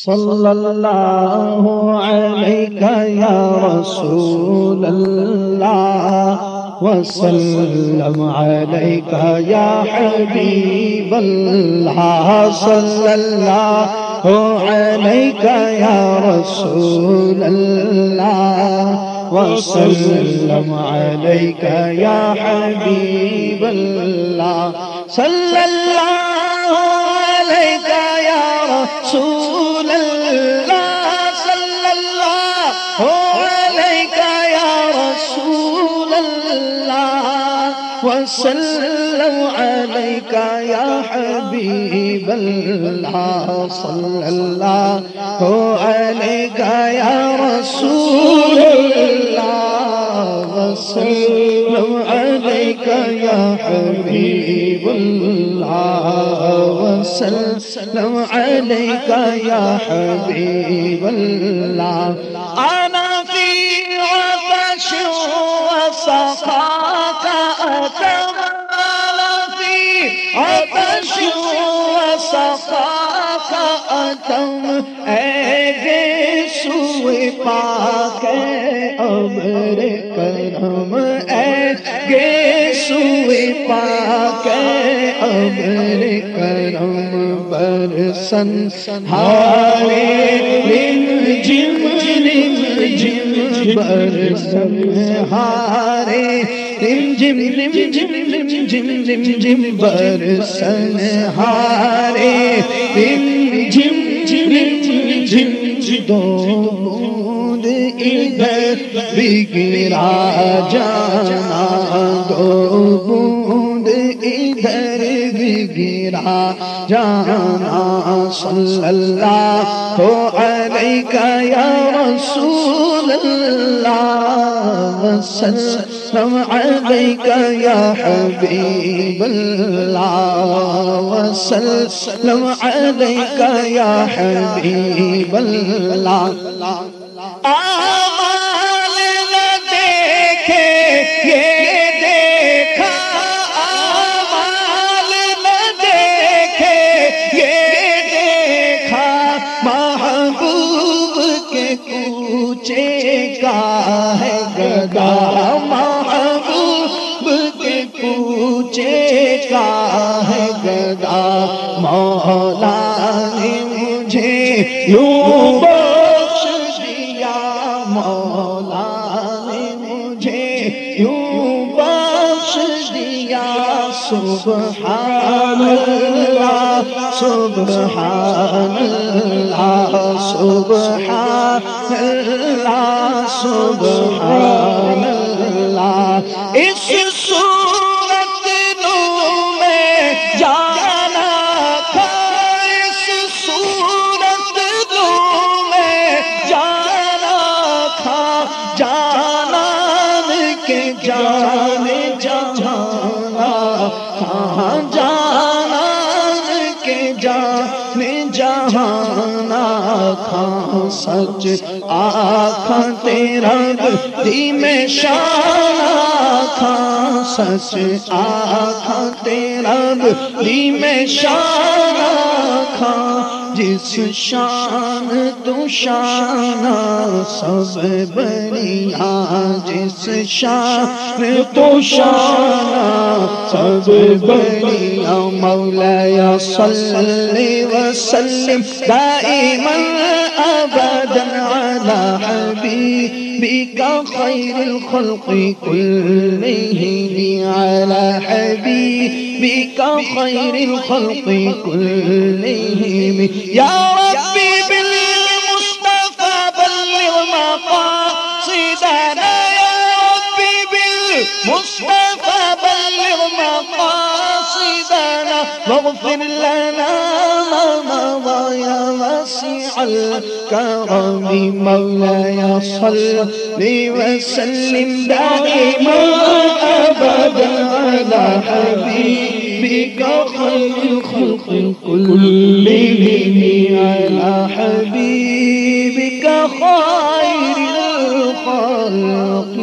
صلی اللہ علیہ یا رسول اللہ وسلم علیہ یا حبیب اللہ صلی اللہ علیہ یا رسول اللہ وسلم علیہ یا حبیب اللہ صلی اللہ علیہ یا رسول اللہ صلی اللہ علیہ یا رسول اللہ وسلم علیہ یا حبیب اللہ صلی اللہ علیہ یا رسول اللہ وسلم علیہ یا حبیب اللہ وسلم علیہ یا حبیب اللہ انا فی عطش وسقاک اتمنى في عطش وسقاك اتم اے سوئے پاک ابر کرم اے سوئے پاک ابر کرم برسن ہارے رم جم جم برسن ہارے رم جم برسن ہارے رم جم دو بوند ادھر بھی گرا جانا دو بوند ادھر بھی گرا جانا صلی اللہ علیہ یا رسول اللہ وسلم علیہ یا حبیب اللہ وسلم علیہ یا حبیب اللہ آمال نہ دیکھے یہ دیکھا آمال نہ دیکھے یہ دیکھا محبوب کے کوچے کا ہے گدا محبوب کے کوچے کا ہے گدا مولا نے مجھے یوں بخش دیا مولا نے مجھے یوں بخش دیا سبحان اللہ سبحان اللہ سبحان اللہ سبحان اللہ اس صورت نور میں جانا تھا اس صورت نور میں جانا تھا جانان کے جانے جہانا کہاں جانان کے جانے جہانا کھاں سچ آنکھاں تیرا دی میں شان آنکھاں سچ آنکھاں تیرا دی میں شان آنکھاں جس شان تو شان سب بڑیا جس شان تو شان سب بڑیا مولا صلی وسلم دائما ابدا على حبيبك خير الخلق كلهم على حبيبك خير الخلق كلهم يا ربي بالمصطفى بلغ مقاصدنا يا ربي بالمصطفى بلغ مقاصدنا واغفر لنا ما مضى يا واسع الكرم مولاي صل وسلم دائما ابدا على حبيبك خير الخلق كلهم على حبيبك خير الخلق